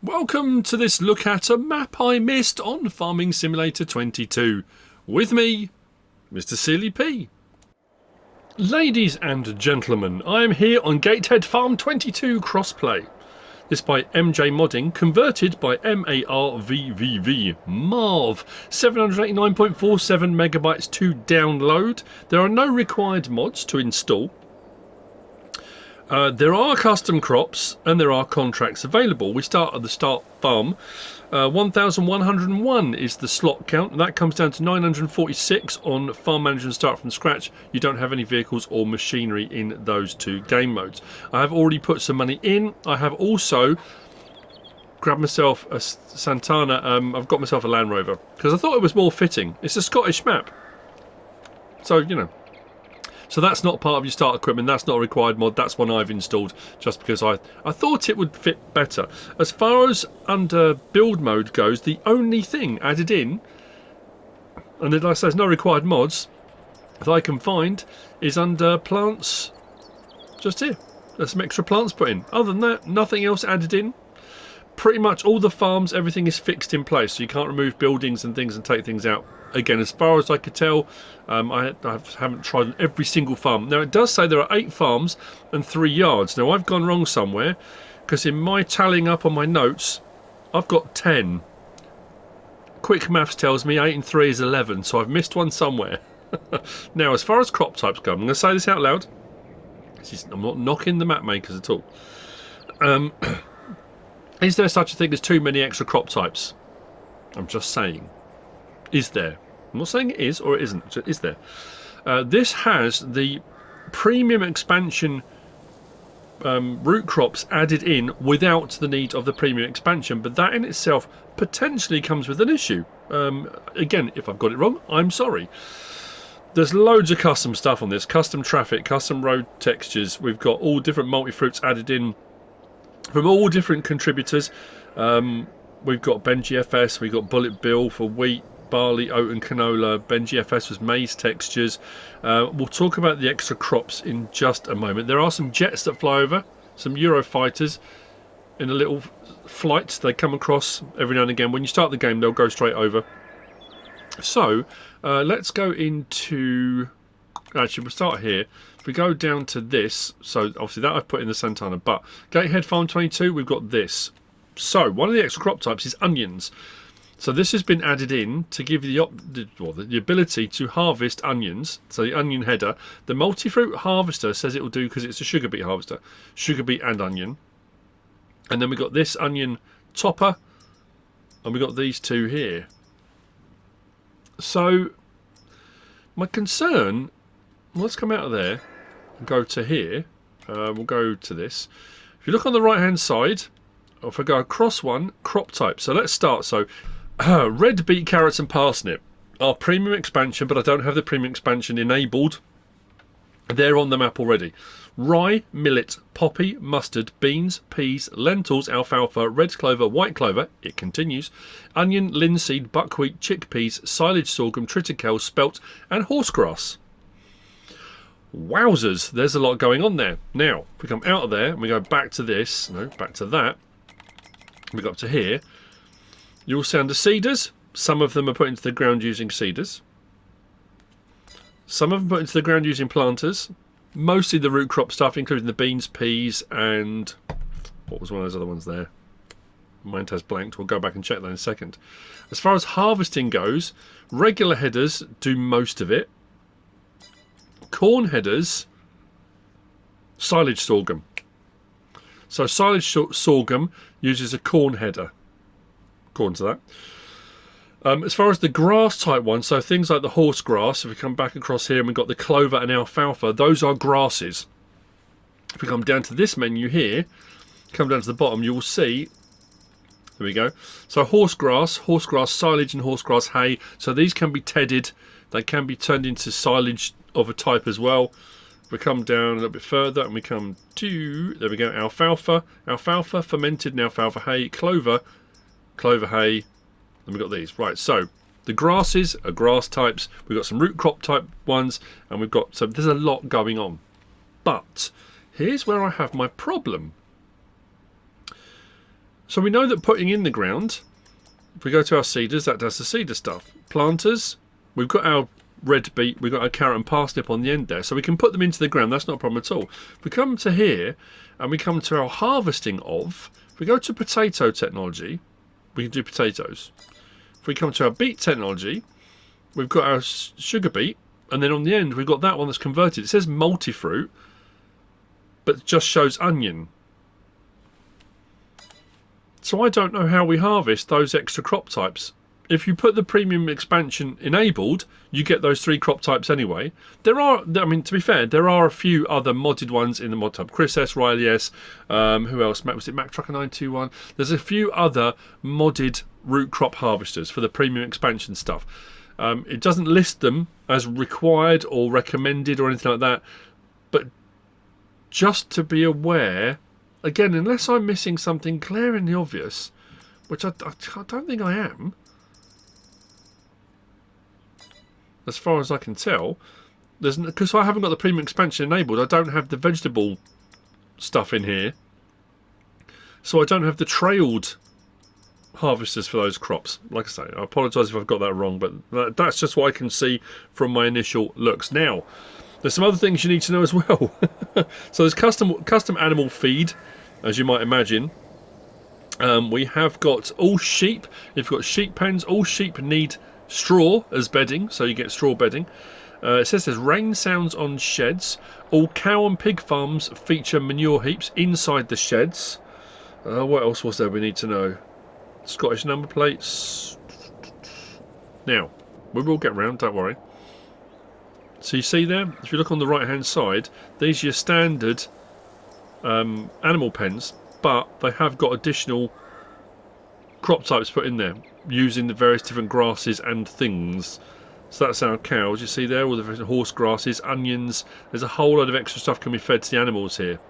Welcome to this look at a map I missed on Farming Simulator 22. With me, MrSealyp. Ladies and gentlemen, I am here on Gatehead Farm 22 crossplay. This by MJ Modding, converted by MARVVV. MARV, 789.47 megabytes to download. There are no required mods to install. There are custom crops and there are contracts available. We start at the start farm. 1,101 is the slot count, and that comes down to 946 on Farm Manager and Start from Scratch. You don't have any vehicles or machinery in those two game modes. I have already put some money in. I have also grabbed myself a Santana. I've got myself a Land Rover because I thought it was more fitting. It's a Scottish map, so you know. So that's not part of your start equipment, that's not a required mod, that's one I've installed just because I thought it would fit better. As far as under build mode goes, the only thing added in, and like I say, there's no required mods, that I can find, is under plants, just here. There's some extra plants put in. Other than that, nothing else added in. Pretty much all the farms, everything is fixed in place, so you can't remove buildings and things and take things out. Again, as far as I could tell, I haven't tried on every single farm. Now, it does say there are 8 farms and 3 yards. Now, I've gone wrong somewhere, because in my tallying up on my notes, I've got 10. Quick maths tells me 8 and 3 is 11, so I've missed one somewhere. Now, as far as crop types go, I'm going to say this out loud. I'm not knocking the map makers at all. Is there such a thing as too many extra crop types? I'm just saying. Is there? I'm not saying it is or it isn't. Is there? This has the premium expansion root crops added in without the need of the premium expansion, but that in itself potentially comes with an issue. Again, if I've got it wrong, I'm sorry. There's loads of custom stuff on this. Custom traffic, custom road textures. We've got all different multi-fruits added in from all different contributors. We've got BenGFS, we've got Bullet Bill for wheat, barley, oat and canola. BenGFS was maize textures. We'll talk about the extra crops in just a moment. There are some jets that fly over, some Eurofighters in a little flight. They come across every now and again. When you start the game, they'll go straight over. So let's go into... Actually, we'll start here. If we go down to this, so obviously that I've put in the Santana, but Gatehead Farm 22, we've got this. So one of the extra crop types is onions. So this has been added in to give you the ability to harvest onions. So the onion header, the multi-fruit harvester says it will do because it's a sugar beet harvester, sugar beet and onion. And then we've got this onion topper, and we've got these two here. So my concern, let's come out of there and go to here. We'll go to this. If you look on the right hand side, if I go across one, crop type. So let's start. So red beet, carrots and parsnip are premium expansion, but I don't have the premium expansion enabled. They're on the map already. Rye, millet, poppy, mustard, beans, peas, lentils, alfalfa, red clover, white clover, it continues, onion, linseed, buckwheat, chickpeas, silage sorghum, triticale, spelt and horsegrass. Wowzers, there's a lot going on there. Now, if we come out of there and we go back to this, no, back to that, we go up to here, you'll see under seeders, some of them are put into the ground using seeders. Some of them put into the ground using planters. Mostly the root crop stuff, including the beans, peas, and what was one of those other ones there? Mine has blanked. We'll go back and check that in a second. As far as harvesting goes, regular headers do most of it. Corn headers, silage sorghum. So silage sorghum uses a corn header, according to that. As far as the grass type ones, so things like the horse grass, if we come back across here and we've got the clover and alfalfa, those are grasses. If we come down to this menu here, come down to the bottom, you will see, there we go, so horse grass silage and horse grass hay, so these can be tedded, they can be turned into silage of a type as well. If we come down a little bit further and we come to, there we go, alfalfa, fermented and alfalfa hay, clover hay. And we've got these. Right, so the grasses are grass types. We've got some root crop type ones. And we've got, so there's a lot going on. But here's where I have my problem. So we know that putting in the ground, if we go to our seeders, that does the seeder stuff. Planters, we've got our red beet, we've got our carrot and parsnip on the end there, so we can put them into the ground. That's not a problem at all. If we come to here and we come to our harvesting of, if we go to potato technology, we can do potatoes. If we come to our beet technology, we've got our sugar beet, and then on the end we've got that one that's converted. It says multi-fruit, but it just shows onion. So I don't know how we harvest those extra crop types. If you put the premium expansion enabled, you get those 3 crop types anyway. There are, I mean, to be fair, there are a few other modded ones in the mod hub. Chris S, Riley S, who else? Was it Mac Trucker 921? There's a few other modded root crop harvesters for the premium expansion stuff. It doesn't list them as required or recommended or anything like that, but just to be aware, again, unless I'm missing something glaringly obvious, which I don't think I am, as far as I can tell, because I haven't got the premium expansion enabled, I don't have the vegetable stuff in here, so I don't have the trailed harvesters for those crops. Like I say, I apologise if I've got that wrong, but that's just what I can see from my initial looks. Now, there's some other things you need to know as well. So there's custom animal feed, as you might imagine. We have got all sheep. If you've got sheep pens, all sheep need straw as bedding, so you get straw bedding. It says there's rain sounds on sheds. All cow and pig farms feature manure heaps inside the sheds. What else was there we need to know? Scottish number plates. Now, we will get round, don't worry. So you see there, if you look on the right hand side, these are your standard animal pens, but they have got additional crop types put in there using the various different grasses and things. So that's our cows, you see there, all the different horse grasses, onions. There's a whole load of extra stuff can be fed to the animals here.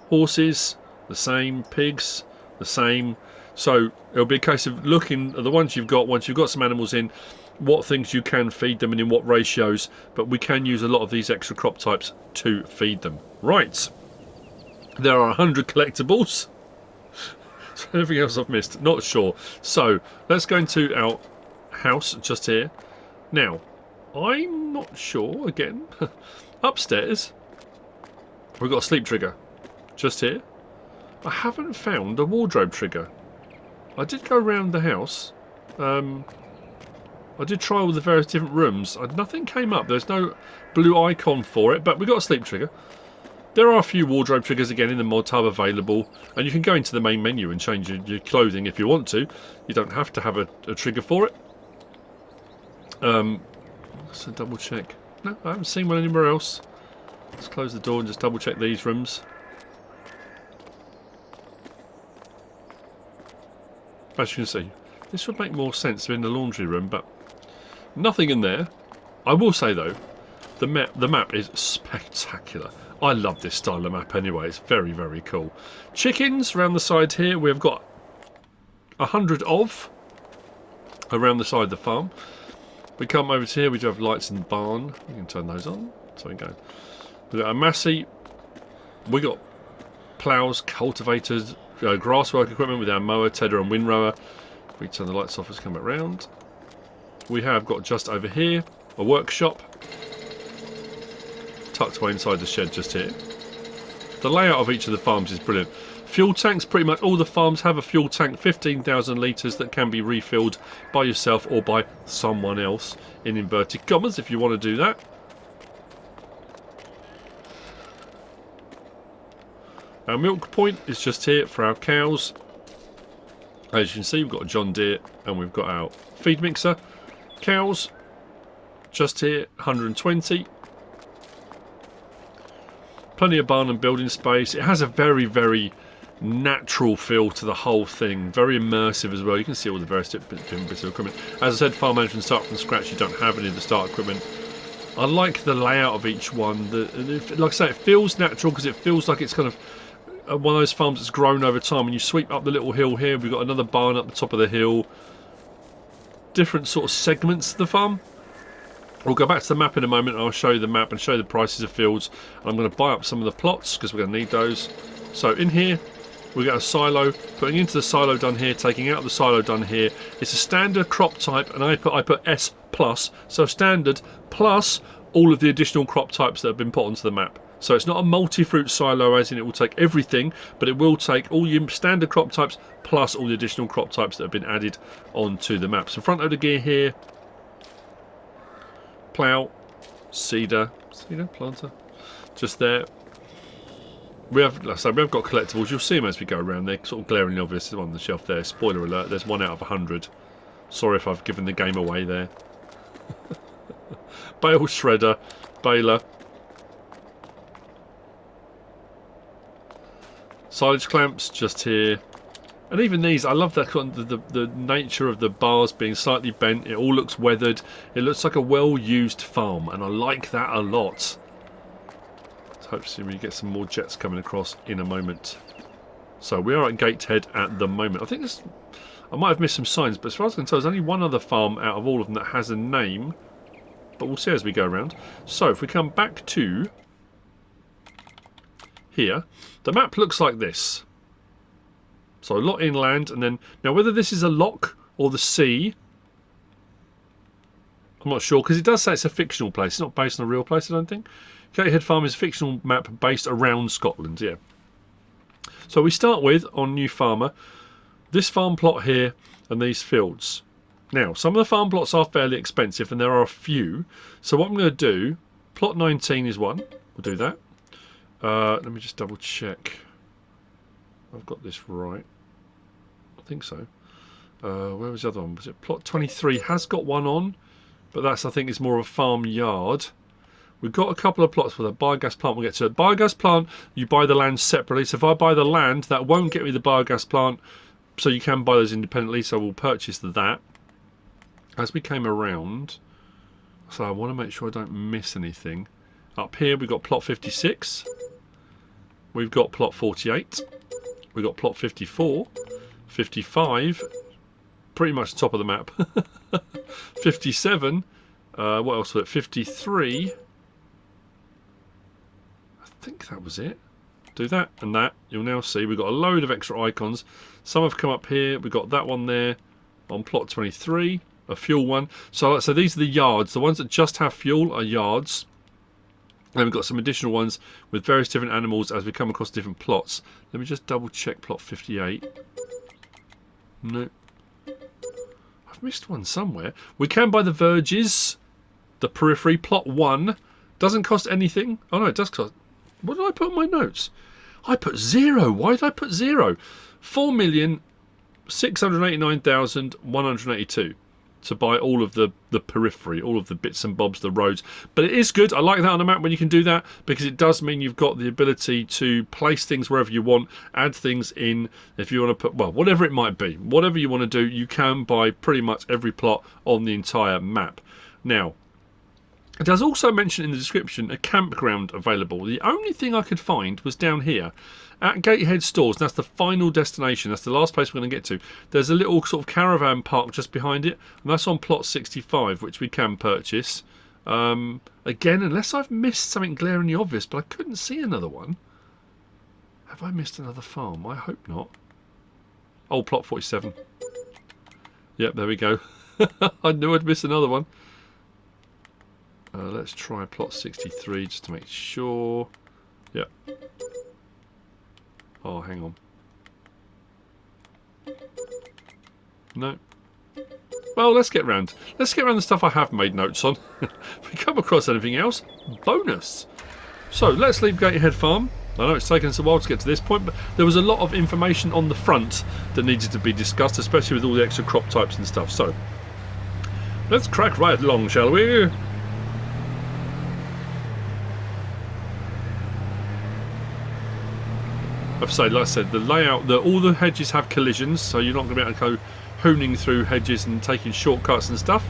Horses, the same. Pigs, the same. So it'll be a case of looking at the ones you've got, once you've got some animals in, what things you can feed them and in what ratios, but we can use a lot of these extra crop types to feed them. Right, there are 100 collectibles. So anything else I've missed? Not sure. So let's go into our house just here. Now, I'm not sure, again, upstairs we've got a sleep trigger just here. I haven't found a wardrobe trigger. I did go around the house. I did try all the various different rooms. Nothing came up. There's no blue icon for it, but we got a sleep trigger. There are a few wardrobe triggers again in the mod hub available, and you can go into the main menu and change your clothing if you want to. You don't have to have a trigger for it. Let's double check. No, I haven't seen one anywhere else. Let's close the door and just double check these rooms. As you can see, this would make more sense in the laundry room, but nothing in there. I will say though, the map is spectacular. I love this style of map anyway. It's very, very cool. Chickens around the side here. We've got 100 of around the side of the farm. We come over to here. We do have lights in the barn. We can turn those on. So we go. We've got our Massey. We got ploughs, cultivators, grass work equipment with our mower, tedder and windrower. We turn the lights off as we come back round. We have got just over here a workshop tucked away inside the shed just here. The layout of each of the farms is brilliant. Fuel tanks, pretty much all the farms have a fuel tank, 15,000 litres that can be refilled by yourself or by someone else, in inverted commas, if you want to do that. Our milk point is just here for our cows. As you can see, we've got a John Deere and we've got our feed mixer. Cows, just here, 120. Plenty of barn and building space. It has a very, very natural feel to the whole thing. Very immersive as well. You can see all the various different bits of equipment. As I said, farm management start from scratch. You don't have any of the start equipment. I like the layout of each one. Like I say, it feels natural because it feels like it's kind of one of those farms that's grown over time. And you sweep up the little hill here. We've got another barn up the top of the hill. Different sort of segments of the farm. We'll go back to the map in a moment and I'll show you the map and show you the prices of fields. I'm going to buy up some of the plots because we're going to need those. So in here We get a silo, putting into the silo done here, taking out the silo done here. It's a standard crop type, and I put S plus, so standard plus all of the additional crop types that have been put onto the map. So it's not a multi-fruit silo, as in it will take everything, but it will take all your standard crop types plus all the additional crop types that have been added onto the map. So front loader gear here, plough, seeder planter, just there. We have got collectibles. You'll see them as we go around. They're sort of glaringly obvious on the shelf there. Spoiler alert: there's 1 out of 100. Sorry if I've given the game away there. Bale shredder, baler. Silage clamps just here, and even these, I love that the nature of the bars being slightly bent. It all looks weathered. It looks like a well-used farm, and I like that a lot. So hopefully we get some more jets coming across in a moment. So we are at Gatehead at the moment. I think this, I might have missed some signs, but as far as I can tell, there's only one other farm out of all of them that has a name. But we'll see as we go around. So if we come back to here, the map looks like this. So a lot inland, and then now whether this is a lock or the sea, I'm not sure, because it does say it's a fictional place. It's not based on a real place, I don't think. Gatehead Farm is a fictional map based around Scotland, yeah. So we start with, on New Farmer, this farm plot here and these fields. Now, some of the farm plots are fairly expensive, and there are a few. So what I'm going to do, plot 19 is one. We'll do that. Let me just double check. I've got this right. I think so. Where was the other one? Was it plot 23? Has got one on, but that's, I think, is more of a farmyard. We've got a couple of plots with a biogas plant. We'll get to it. Biogas plant, you buy the land separately. So if I buy the land, that won't get me the biogas plant. So you can buy those independently. So we'll purchase that. As we came around, so I want to make sure I don't miss anything. Up here we've got plot 56. We've got plot 48. We've got plot 54. 55. Pretty much the top of the map. 57. What else was it? 53. I think that was it. Do that and that. You'll now see we've got a load of extra icons. Some have come up here. We've got that one there on plot 23. A fuel one. So these are the yards. The ones that just have fuel are yards. And then we've got some additional ones with various different animals as we come across different plots. Let me just double check plot 58. No. I've missed one somewhere. We can buy the verges. The periphery. Plot 1. Doesn't cost anything. Oh no, it does cost. What did I put in my notes? I put 0. Why did I put 0? 4,689,182 to buy all of the periphery, all of the bits and bobs, the roads. But it is good. I like that on a map when you can do that, because it does mean you've got the ability to place things wherever you want, add things in if you want to put, well, whatever it might be. Whatever you want to do, you can buy pretty much every plot on the entire map. Now, it does also mention in the description a campground available. The only thing I could find was down here at Gatehead Stores. That's the final destination. That's the last place we're going to get to. There's a little sort of caravan park just behind it, and that's on plot 65, which we can purchase. Again, unless I've missed something glaringly obvious, but I couldn't see another one. Have I missed another farm? I hope not. Oh, plot 47. Yep, there we go. I knew I'd miss another one. Let's try plot 63 just to make sure. Yep. Oh, hang on. No. Well, let's get round. Let's get round the stuff I have made notes on. If we come across anything else, bonus. So let's leave Gatehead Farm. I know it's taken us a while to get to this point, but there was a lot of information on the front that needed to be discussed, especially with all the extra crop types and stuff. So let's crack right along, shall we? Like I said, the layout, all the hedges have collisions, so you're not going to be able to go hooning through hedges and taking shortcuts and stuff.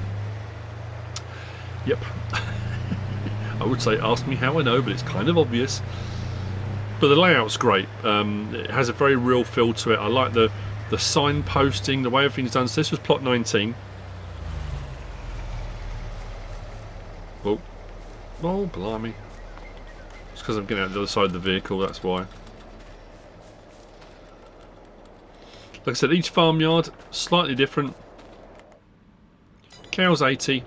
Yep. I would say ask me how I know, but it's kind of obvious. But the layout's great. It has a very real feel to it. I like the signposting, the way everything's done. So this was plot 19. Oh, blimey. It's because I'm getting out the other side of the vehicle, that's why. Like I said, each farmyard slightly different. Cows 80.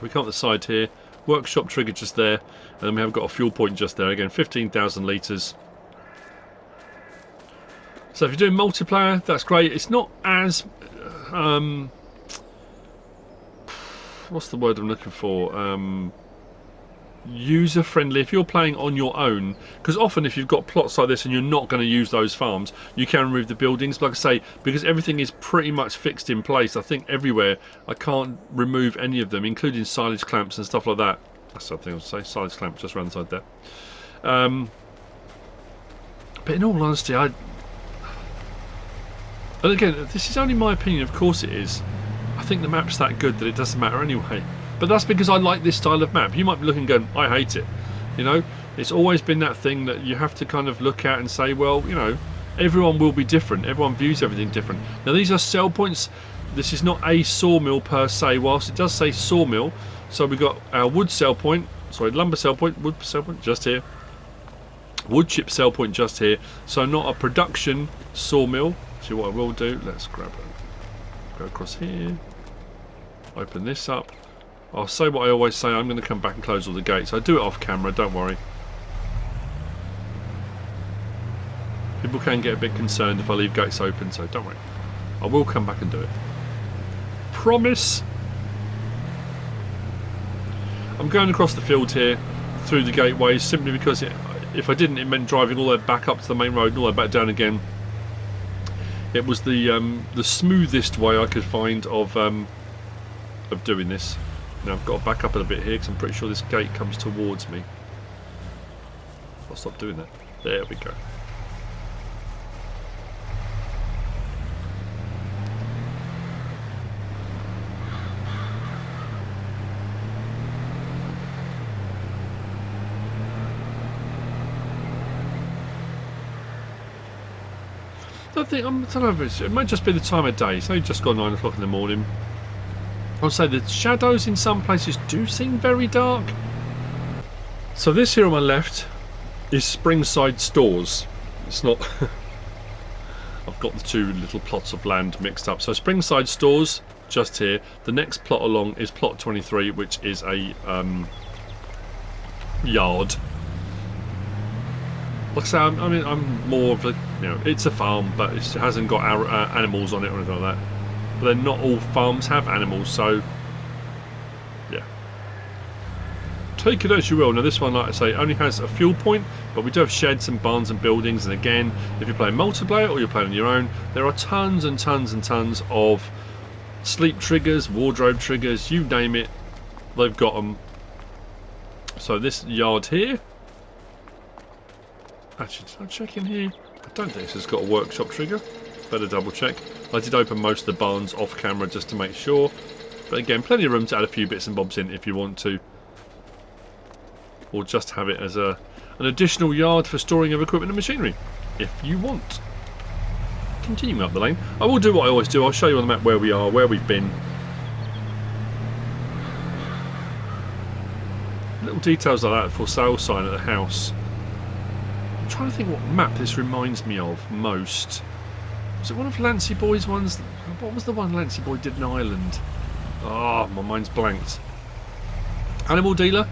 We come up the side here. Workshop trigger just there. And then we have got a fuel point just there. Again, 15,000 litres. So if you're doing multiplayer, that's great. It's not as... what's the word I'm looking for? User friendly if you're playing on your own, because often if you've got plots like this and you're not going to use those farms, you can remove the buildings. Like I say, because everything is pretty much fixed in place, I think everywhere I can't remove any of them, including silage clamps and stuff like that. That's something I was say, silage clamp just around the side there. But in all honesty, and again, this is only my opinion, of course it is. I think the map's that good that it doesn't matter anyway. But that's because I like this style of map. You might be looking and going, I hate it. You know, it's always been that thing that you have to kind of look at and say, well, you know, everyone will be different. Everyone views everything different. Now, these are sell points. This is not a sawmill per se, whilst it does say sawmill. So we've got our wood sell point, sorry, lumber sell point, wood sell point just here. Wood chip sell point just here. So not a production sawmill. See what I will do? Let's grab it. Go across here. Open this up. I'll say what I always say, I'm going to come back and close all the gates. I do it off camera, don't worry. People can get a bit concerned if I leave gates open, so don't worry. I will come back and do it. Promise! I'm going across the field here, through the gateways, simply because if I didn't, it meant driving all the way back up to the main road and all the way back down again. It was the smoothest way I could find of doing this. Now I've got to back up a bit here because I'm pretty sure this gate comes towards me. I'll stop doing that. There we go. I don't know if it might just be the time of day. It's only just gone 9 o'clock in the morning. I'll say the shadows in some places do seem very dark. So this here on my left is Springside Stores. It's not... I've got the two little plots of land mixed up. So Springside Stores, just here. The next plot along is plot 23, which is a yard. Like I say, I'm more of a, you know, it's a farm, but it hasn't got animals on it or anything like that. But then not all farms have animals, so yeah. Take it as you will. Now this one, like I say, only has a fuel point, but we do have sheds and barns and buildings. And again, if you're playing multiplayer or you're playing on your own, there are tons and tons and tons of sleep triggers, wardrobe triggers, you name it, they've got them. So this yard here, actually, did I check in here? I don't think this has got a workshop trigger. Better double check. I did open most of the barns off camera just to make sure. But again, plenty of room to add a few bits and bobs in if you want to. Or just have it as an additional yard for storing of equipment and machinery, if you want. Continuing up the lane. I will do what I always do. I'll show you on the map where we are, where we've been. Little details like that for sale sign at the house. I'm trying to think what map this reminds me of most. Was it one of Lancy Boy's ones? What was the one Lancy Boy did in Ireland? Ah, my mind's blanked. Animal dealer.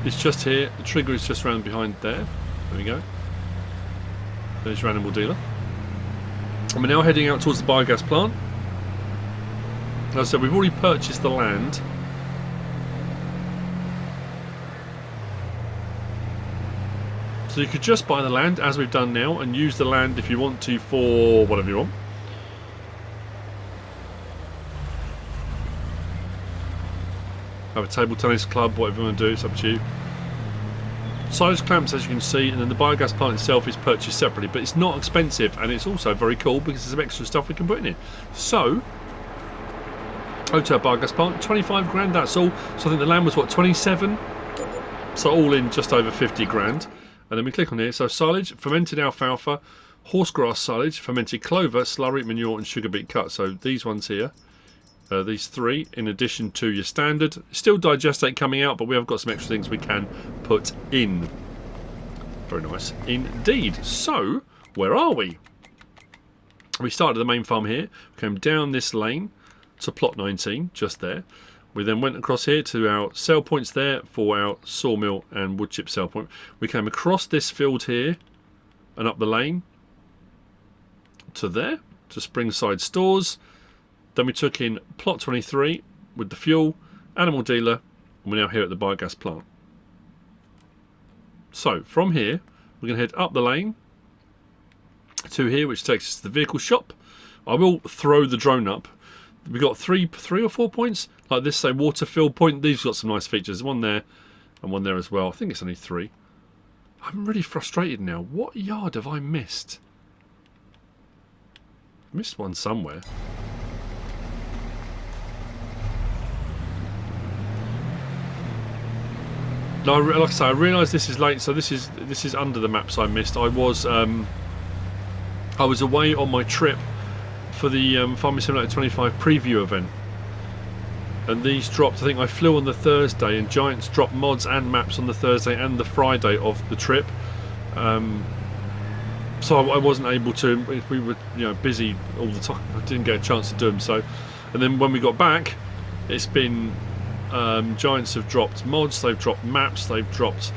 It's just here. The trigger is just around behind there. There we go. There's your animal dealer. And we're now heading out towards the biogas plant. As I said, we've already purchased the land. So you could just buy the land, as we've done now, and use the land if you want to for whatever you want. Have a table tennis club, whatever you want to do, it's up to you. Silage clamps, as you can see, and then the biogas plant itself is purchased separately, but it's not expensive, and it's also very cool because there's some extra stuff we can put in it. So, hotel biogas plant, 25 grand, that's all. So I think the land was, what, 27? So all in just over 50 grand. And then we click on here, so silage, fermented alfalfa, horsegrass silage, fermented clover, slurry, manure and sugar beet cut. So these ones here, these three, in addition to your standard. Still digestate coming out, but we have got some extra things we can put in. Very nice indeed. So, where are we? We started the main farm here, came down this lane to plot 19, just there. We then went across here to our sell points there for our sawmill and wood chip sell point. We came across this field here and up the lane to there, to Springside Stores. Then we took in plot 23 with the fuel, animal dealer, and we're now here at the biogas plant. So from here, we're going to head up the lane to here, which takes us to the vehicle shop. I will throw the drone up. We've got three or 4 points, like this, say water fill point. These got some nice features. One there and one there as well. I think it's only 3. I'm really frustrated now. What yard have I missed? Missed one somewhere. No, like I say, I realise this is late, so this is under the maps I missed. I was away on my trip for the Farming Simulator 25 preview event, and these dropped. I think I flew on the Thursday, and Giants dropped mods and maps on the Thursday and the Friday of the trip. So I wasn't able to. If we were, busy all the time, I didn't get a chance to do them. So, and then when we got back, it's been Giants have dropped mods, they've dropped maps, they've dropped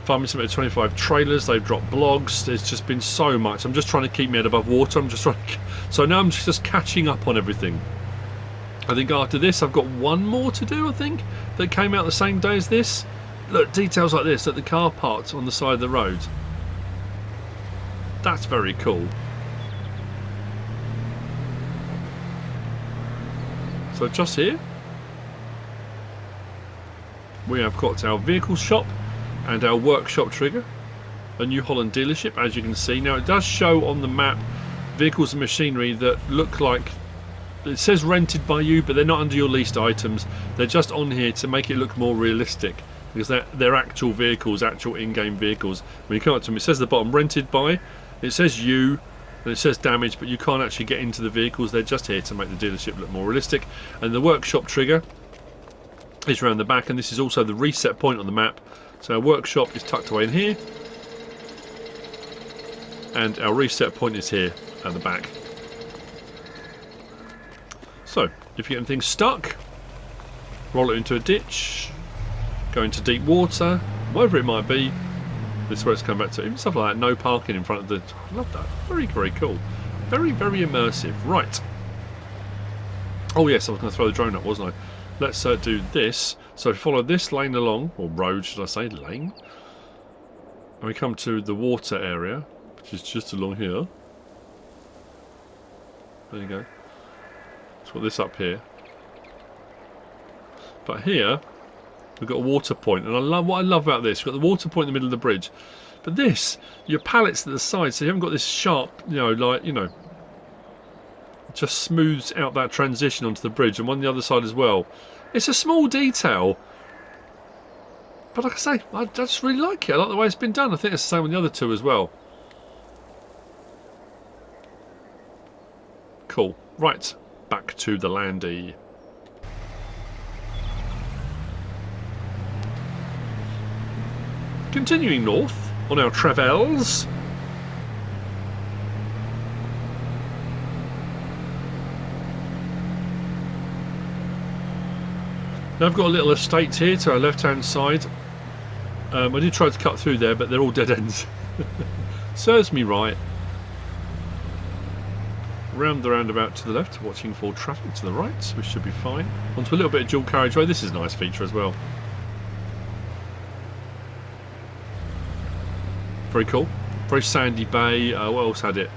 Farming Simulator 25 trailers, they've dropped blogs. There's just been so much. I'm just trying to keep my head above water. So now I'm just catching up on everything. I think after this I've got one more to do, I think, that came out the same day as this. Look, details like this, at the car parked on the side of the road. That's very cool. So just here we have got our vehicle shop and our workshop trigger, a New Holland dealership, as you can see. Now it does show on the map vehicles and machinery that look like, it says rented by you, but they're not under your leased items. They're just on here to make it look more realistic, because they're actual vehicles, actual in-game vehicles. When you come up to them, it says at the bottom rented by, it says you, and it says damage, but you can't actually get into the vehicles. They're just here to make the dealership look more realistic. And the workshop trigger is around the back, and this is also the reset point on the map. So our workshop is tucked away in here, and our reset point is here at the back. So if you get anything stuck, roll it into a ditch, go into deep water, whatever it might be, this is where it's come back to. Even stuff like that, no parking in front of the... I love that. Very, very cool. Very, very immersive. Right. Oh yes, I was going to throw the drone up, wasn't I? Let's do this. So follow this lane along, or road should I say, lane. And we come to the water area, which is just along here. There you go. Let's put this up here. But here, we've got a water point, and what I love about this, you've got the water point in the middle of the bridge. But this, your pallets at the side, so you haven't got this sharp, just smooths out that transition onto the bridge, and one on the other side as well. It's a small detail, but like I say, I just really like it. I like the way it's been done. I think it's the same with the other two as well. Cool. Right, back to the landy. Continuing north on our travels. Now I've got a little estate here to our left hand side. I did try to cut through there, but they're all dead ends. Serves me right. Round the roundabout to the left, watching for traffic to the right. We should be fine. Onto a little bit of dual carriageway. This is a nice feature as well. Very cool. Very sandy bay. What else had it?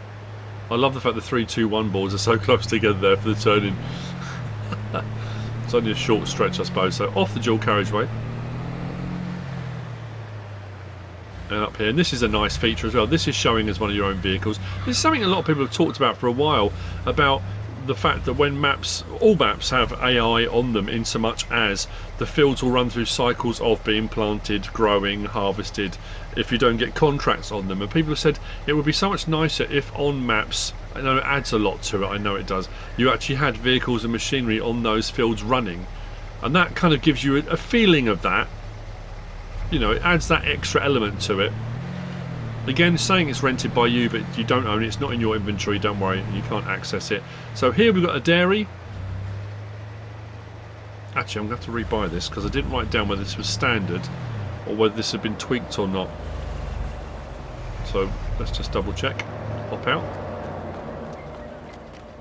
I love the fact the 3-2-1 boards are so close together there for the turning. It's only a short stretch, I suppose. So off the dual carriageway. And up here. And this is a nice feature as well. This is showing as one of your own vehicles. This is something a lot of people have talked about for a while, about the fact that when all maps have AI on them, in so much as the fields will run through cycles of being planted, growing, harvested, if you don't get contracts on them. And people have said it would be so much nicer if on maps, I know it adds a lot to it, I know it does, you actually had vehicles and machinery on those fields running, and that kind of gives you a feeling of that. It adds that extra element to it. Again, saying it's rented by you, but you don't own it. It's not in your inventory. Don't worry, you can't access it. So here we've got a dairy. Actually, I'm going to have to rebuy this because I didn't write down whether this was standard or whether this had been tweaked or not. So let's just double check. Pop out.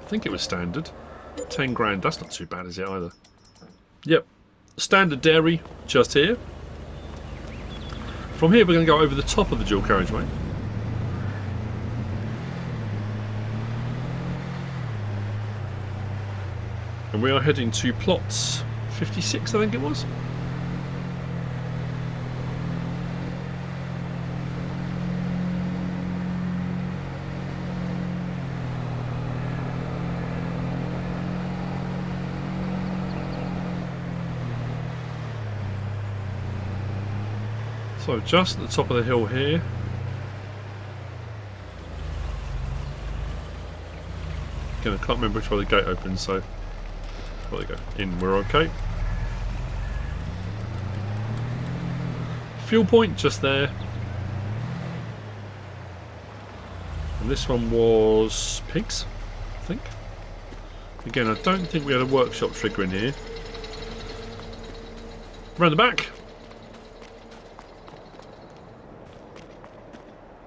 I think it was standard. 10 grand. That's not too bad, is it either? Yep. Standard dairy just here. From here we're going to go over the top of the dual carriageway. And we are heading to plots 56, I think it was. So just at the top of the hill here. Again, I can't remember which way the gate opens, so there we go. In, we're okay. Fuel point just there. And this one was pigs, I think. Again, I don't think we had a workshop trigger in here. Round the back.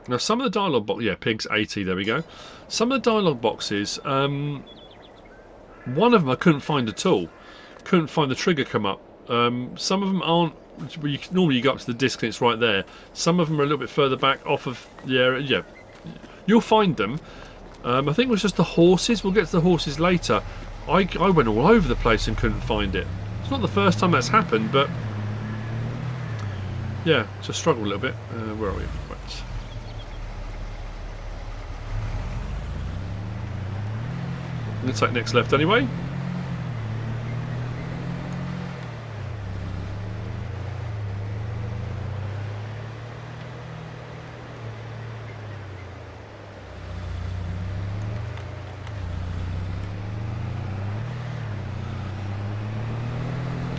Now some of the dialogue box, yeah, pigs 80, there we go. Some of the dialogue boxes, one of them I couldn't find at all. Couldn't find the trigger come up. Some of them aren't, normally you go up to the disc and it's right there. Some of them are a little bit further back off of the area, yeah. You'll find them. I think it was just the horses, we'll get to the horses later. I went all over the place and couldn't find it. It's not the first time that's happened, but yeah, just struggled a little bit. Where are we? Right. I'm going to take next left anyway.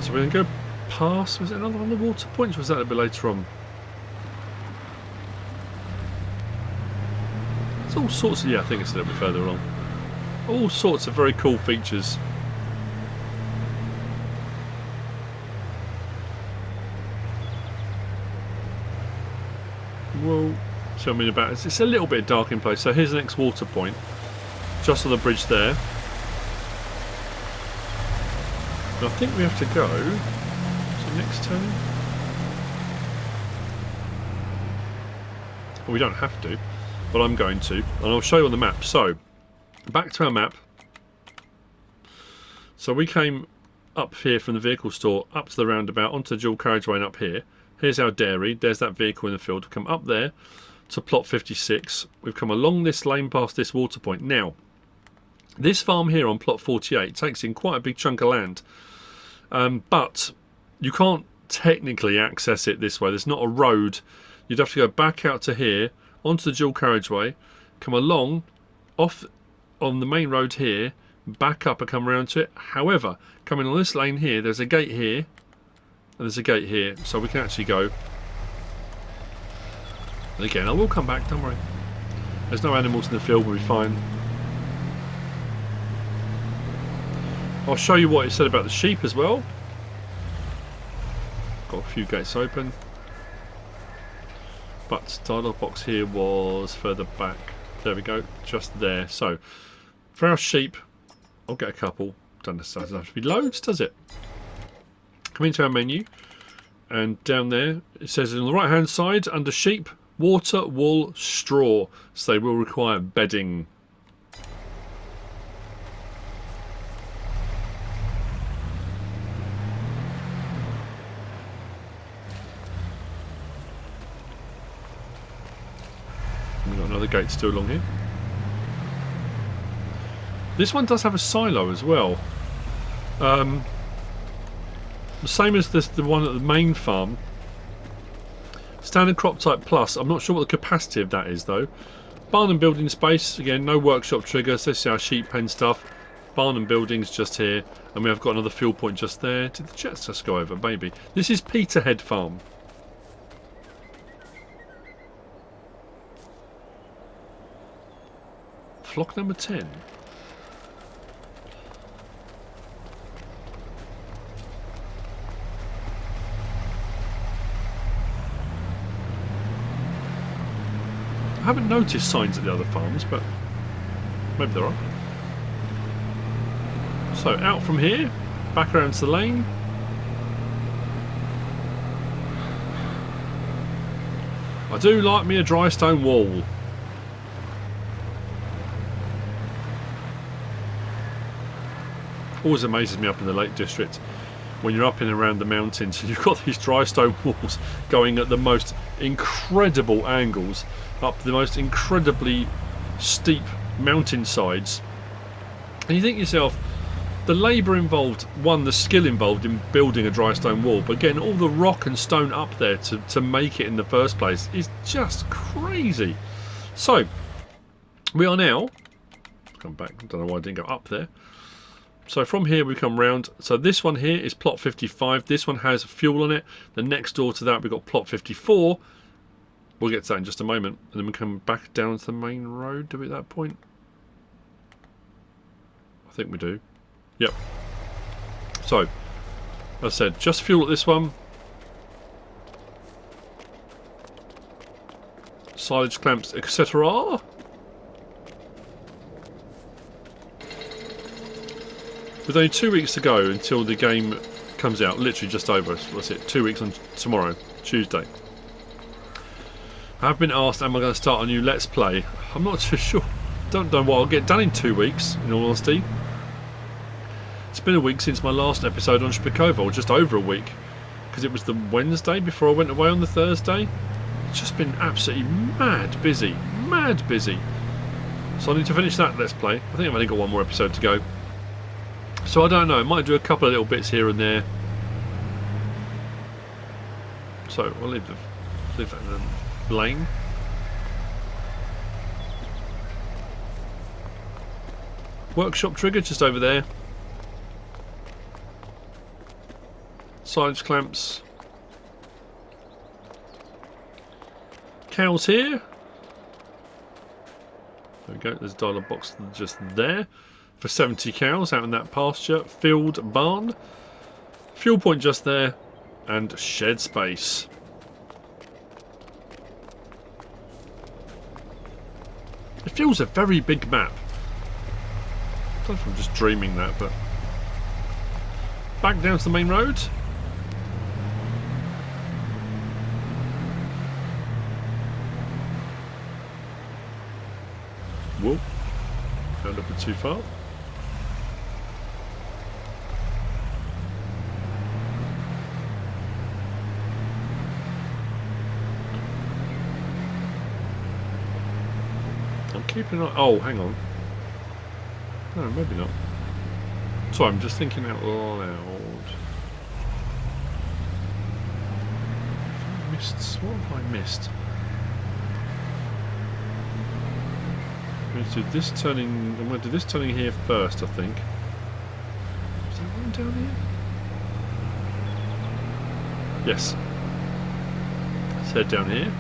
So we're going to go past, was it another one of the water points or was that a bit later on? There's all sorts of, yeah, I think it's a little bit further along. All sorts of very cool features. Well, tell me about it. It's a little bit dark in place. So here's the next water point, just on the bridge there. And I think we have to go to the next turn. Well, we don't have to, but I'm going to, and I'll show you on the map. So back to our map. So we came up here from the vehicle store, up to the roundabout, onto the dual carriageway and up here. Here's our dairy. There's that vehicle in the field. We've come up there to plot 56. We've come along this lane past this water point. Now, this farm here on plot 48 takes in quite a big chunk of land. But you can't technically access it this way. There's not a road. You'd have to go back out to here, onto the dual carriageway, come along, off on the main road here, back up and come around to it. However, coming on this lane here, there's a gate here, and there's a gate here, so we can actually go. And again, I will come back, don't worry. There's no animals in the field, we'll be fine. I'll show you what it said about the sheep as well. Got a few gates open. But dialogue box here was further back. There we go, just there. So, for our sheep, I'll get a couple. Doesn't necessarily have to be loads, does it? Come into our menu, and down there it says on the right hand side, under sheep, water, wool, straw. So they will require bedding. We've got another gate still along here. This one does have a silo as well. The same as the one at the main farm. Standard crop type plus. I'm not sure what the capacity of that is though. Barn and building space. Again, no workshop triggers. This is our sheep pen stuff. Barn and buildings just here. And we have got another fuel point just there. Did the jets just go over? Maybe. This is Peterhead Farm. flock number 10. I haven't noticed signs at the other farms, but maybe there are. So out from here, back around to the lane. I do like me a dry stone wall. Always amazes me up in the Lake District when you're up and around the mountains and you've got these dry stone walls going at the most incredible angles up the most incredibly steep mountainsides, and you think to yourself, the labour involved, one, the skill involved in building a dry stone wall, but getting all the rock and stone up there to make it in the first place is just crazy. So we are now, come back, I don't know why I didn't go up there. So from here we come round. So this one here is plot 55. This one has fuel on it. The next door to that we've got plot 54. We'll get to that in just a moment. And then we come back down to the main road. Do we at that point? I think we do. Yep. So, as I said, just fuel at this one. Silage clamps, etc. With only 2 weeks to go until the game comes out, literally just over. What's it? 2 weeks on tomorrow, Tuesday. I have been asked, am I going to start a new Let's Play? I'm not too sure. Don't know what I'll get done in 2 weeks, in all honesty. It's been a week since my last episode on Spikova, or just over a week, because it was the Wednesday before I went away on the Thursday. It's just been absolutely mad busy. Mad busy. So I need to finish that Let's Play. I think I've only got one more episode to go. So I don't know, I might do a couple of little bits here and there. So I'll leave that in the lane. Workshop trigger just over there. Silage clamps. Cows here. There we go, there's a dialogue box just there. For 70 cows out in that pasture. Field barn. Fuel point just there. And shed space. It feels a very big map. I don't know if I'm just dreaming that, but... Back down to the main road. Whoa. Found up too far. I'm keeping an eye. Oh, hang on. No, maybe not. Sorry, I'm just thinking out loud. What have I missed? I'm going to do this turning. I'm going to do this turning here first, I think. Is there one down here? Yes. Let's head down here.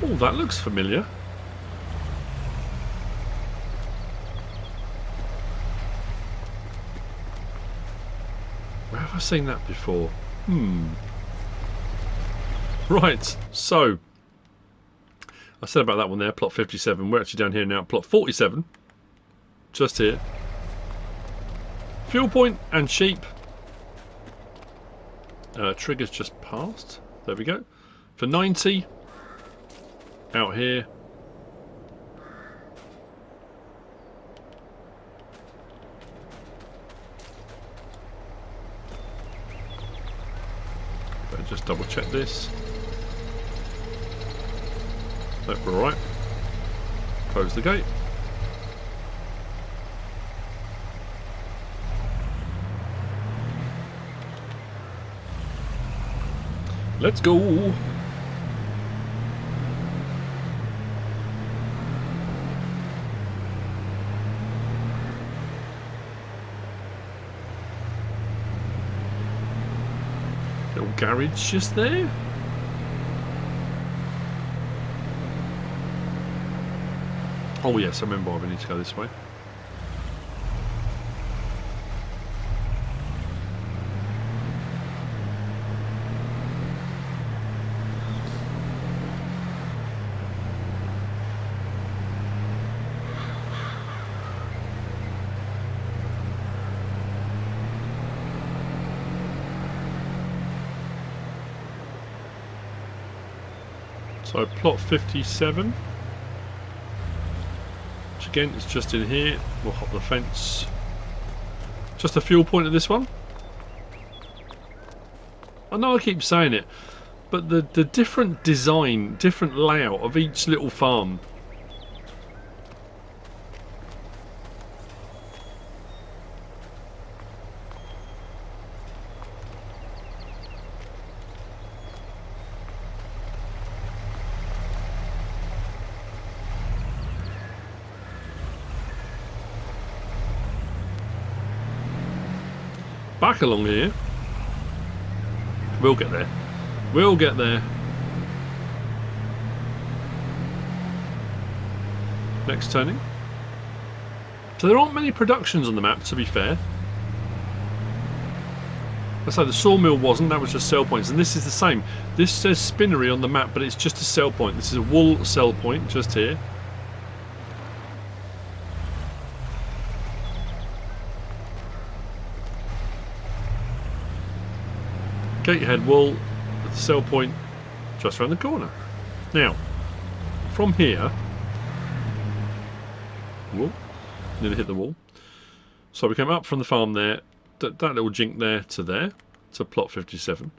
Oh, that looks familiar. Where have I seen that before? Right, so I said about that one there, plot 57. We're actually down here now, plot 47. Just here. Fuel point and sheep. Triggers just passed. There we go. For 90. Out here. Better just double check this. Nope, we're alright. Close the gate. Let's go! garage just there? Oh yes, I remember why we need to go this way. So plot 57, which again is just in here. We'll hop the fence. Just a fuel point of this one. I know I keep saying it, but the different design, different layout of each little farm. Back along here. We'll get there. We'll get there. Next turning. So there aren't many productions on the map, to be fair. Let's say the sawmill wasn't, that was just sell points. And this is the same. This says spinnery on the map, but it's just a sell point. This is a wool sell point just here. Gatehead wool, the sell point just around the corner. Now, from here, whoa, nearly hit the wall. So we came up from the farm there, that little jink there, to plot 57.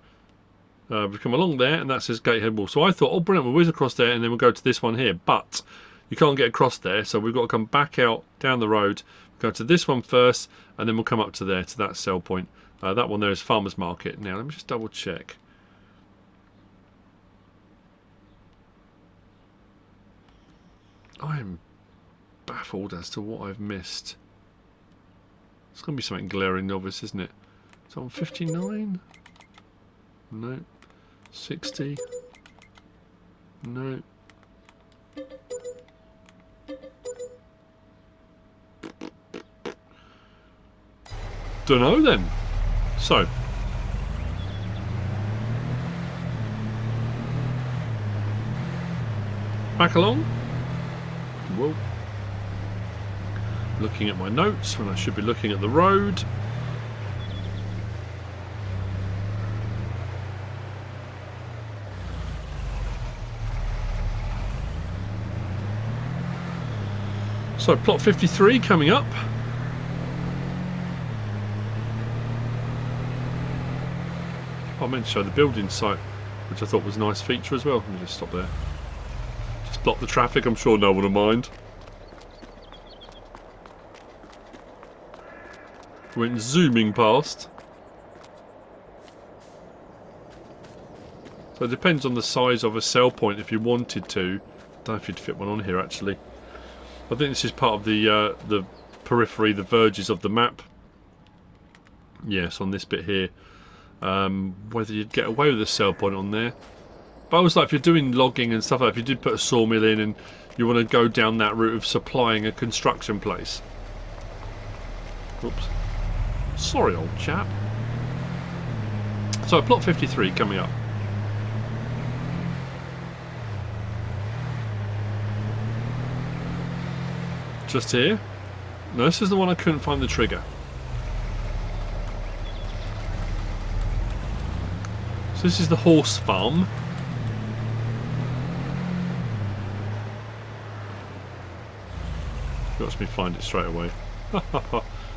We come along there, and that says Gatehead wool. So I thought, oh brilliant, we'll whiz across there, and then we'll go to this one here. But you can't get across there, so we've got to come back out down the road, go to this one first, and then we'll come up to there, to that sell point. That one there is Farmer's Market. Now, let me just double check. I am baffled as to what I've missed. It's going to be something glaringly obvious, isn't it? So on 59? No. 60? No. Don't know then. So, back along. Whoa. Looking at my notes when I should be looking at the road. So, plot 53 coming up. I meant to show the building site, which I thought was a nice feature as well. Let me just stop there. Just block the traffic, I'm sure no one will mind. Went zooming past. So it depends on the size of a sell point if you wanted to. I don't know if you'd fit one on here actually. I think this is part of the periphery, the verges of the map. Yes, on this bit here. Whether you'd get away with a sell point on there. But I was like, if you're doing logging and stuff like that, if you did put a sawmill in and you want to go down that route of supplying a construction place. Oops. Sorry, old chap. So, plot 53 coming up. Just here. No, this is the one I couldn't find the trigger. This is the horse farm. Got me find it straight away.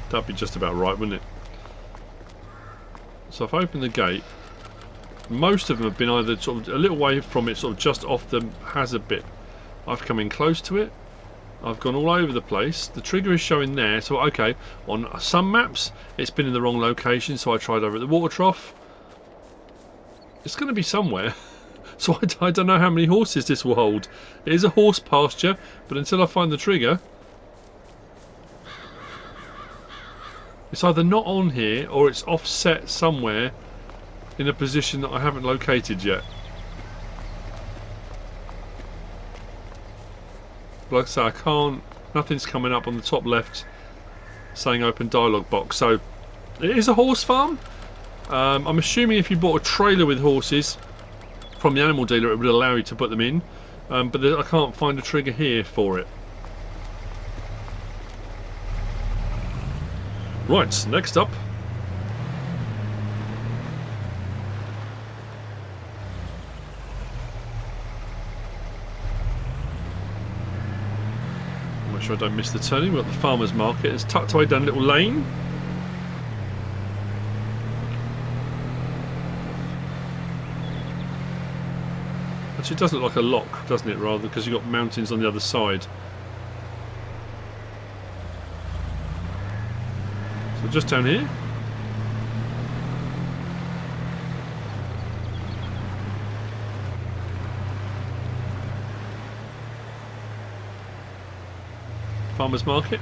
That'd be just about right, wouldn't it? So if I open the gate, most of them have been either sort of a little way from it, sort of just off the hazard bit. I've come in close to it. I've gone all over the place. The trigger is showing there. So okay, on some maps it's been in the wrong location. So I tried over at the water trough. It's going to be somewhere, so I don't know how many horses this will hold. It is a horse pasture, but until I find the trigger, it's either not on here or it's offset somewhere in a position that I haven't located yet. Like I say, I can't. Nothing's coming up on the top left saying open dialogue box. So it is a horse farm. I'm assuming if you bought a trailer with horses from the animal dealer, it would allow you to put them in. But I can't find a trigger here for it. Right, next up. Make sure I don't miss the turning. We've got the farmer's market. It's tucked away down a little lane. Actually, it does look like a lock, doesn't it, rather, because you've got mountains on the other side. So just down here. Farmer's market.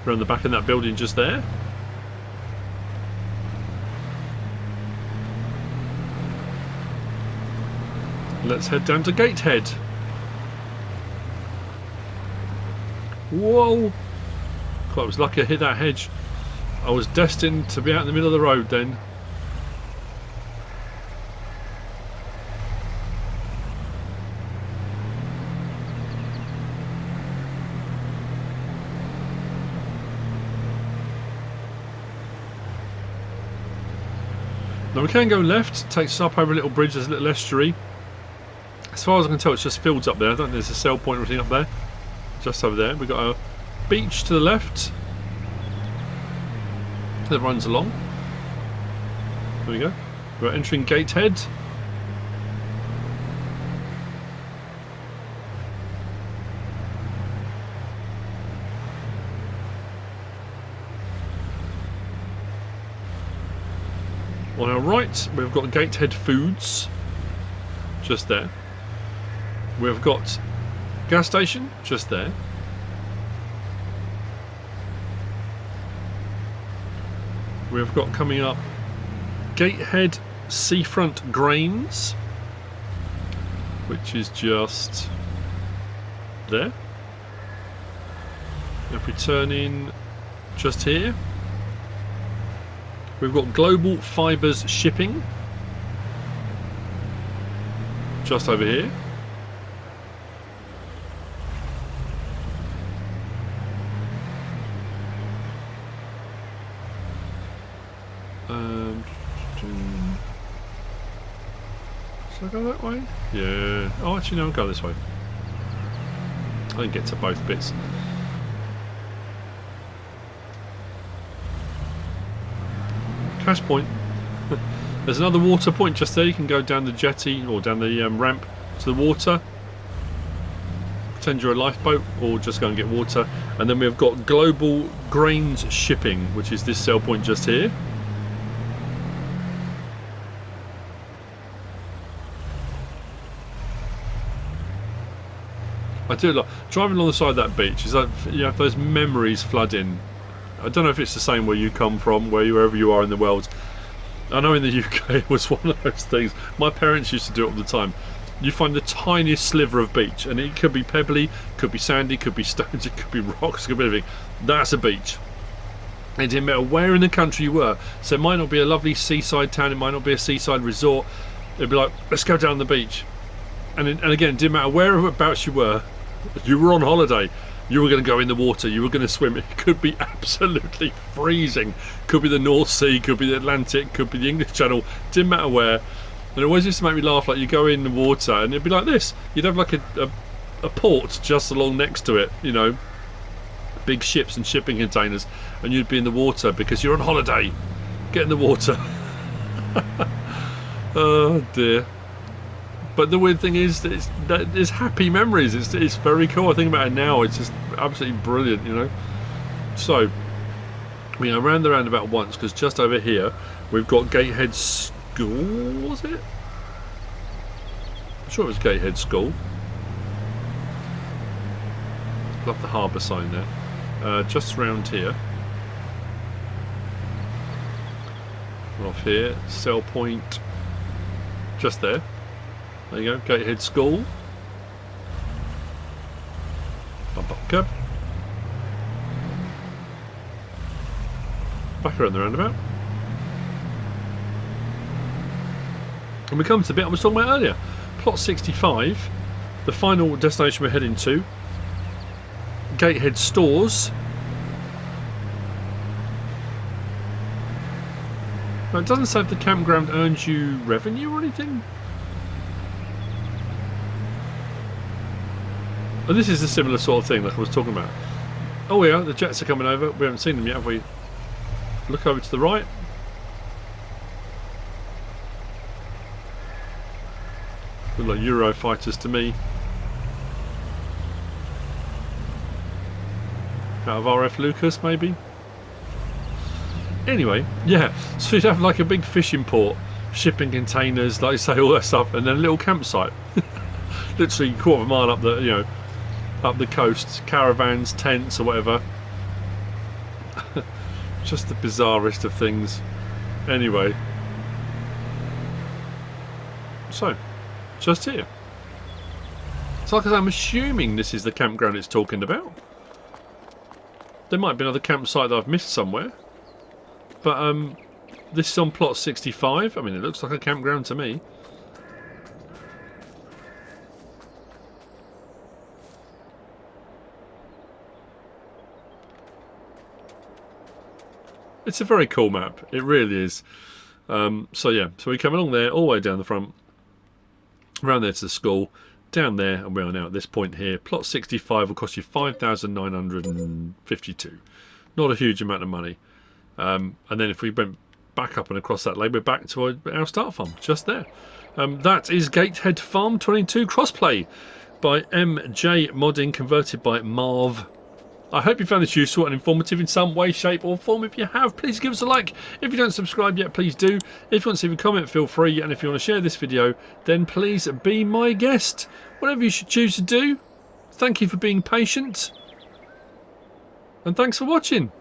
Around the back of that building just there. Let's head down to Gatehead. Whoa! God, I was lucky I hit that hedge. I was destined to be out in the middle of the road then. Now we can go left, it takes us up over a little bridge, there's a little estuary. As far as I can tell, it's just fields up there. I don't think there's a sell point or anything up there. Just over there. We've got a beach to the left that runs along. There we go. We're entering Gatehead. On our right, we've got Gatehead Foods. Just there. We've got gas station just there. We've got coming up Gatehead Seafront Grains, which is just there. If we turn in just here, we've got Global Fibres Shipping just over here. Should I go that way? Yeah. Oh, actually, no, I'll go this way. I can get to both bits. Cash point. There's another water point just there. You can go down the jetty or down the ramp to the water. Pretend you're a lifeboat or just go and get water. And then we've got Global Grains Shipping, which is this sell point just here. I do like driving along the side of that beach. Is like you have those memories flood in. I don't know if it's the same where you come from, wherever you are in the world. I know in the UK it was one of those things. My parents used to do it all the time. You find the tiniest sliver of beach, and it could be pebbly, could be sandy, could be stones, it could be rocks, it could be everything. That's a beach. It didn't matter where in the country you were. So it might not be a lovely seaside town, it might not be a seaside resort. It'd be like, let's go down the beach. And again, it didn't matter whereabouts you were on holiday. You were going to go in the water, you were going to swim. It could be absolutely freezing. Could be the North Sea, could be the Atlantic, could be the English Channel. Didn't matter where. And it always used to make me laugh, like you go in the water and it'd be like this. You'd have like a port just along next to it, you know, big ships and shipping containers, and you'd be in the water because you're on holiday. Get in the water. Oh dear. But the weird thing is that it's happy memories. It's very cool. I think about it now. It's just absolutely brilliant, you know. So we go round the roundabout once because just over here we've got Gatehead School. Was it? I'm sure it was Gatehead School. Love the harbour sign there. Just round here. We're off here. Sell point just there. There you go, Gatehead School. Bump up curb. Back around the roundabout. And we come to the bit I was talking about earlier. Plot 65, the final destination we're heading to. Gatehead Stores. Now, it doesn't say if the campground earns you revenue or anything. And this is a similar sort of thing like I was talking about. Oh yeah, the jets are coming over. We haven't seen them yet, have we? Look over to the right. Look like Eurofighters to me. Out of RF Lucas, maybe? Anyway, yeah, so you'd have like a big fishing port, shipping containers, like I say, all that stuff, and then a little campsite. Literally a quarter of a mile up the, you know, up the coast, caravans, tents or whatever. Just the bizarrest of things. Anyway. So, just here. So like I say, I'm assuming this is the campground it's talking about. There might be another campsite that I've missed somewhere. But this is on plot 65. I mean, it looks like a campground to me. It's a very cool map. It really is. So yeah, so we come along there, all the way down the front, around there to the school, down there, and we are now at this point here. Plot 65 will cost you 5,952. Not a huge amount of money. And then if we went back up and across that lane, we're back to our start farm, just there. That is Gatehead Farm 22 Crossplay by MJ Modding, converted by Marv. I hope you found this useful and informative in some way, shape or form. If you have, please give us a like. If you don't subscribe yet, please do. If you want to leave a comment, feel free. And if you want to share this video, then please be my guest. Whatever you should choose to do. Thank you for being patient. And thanks for watching.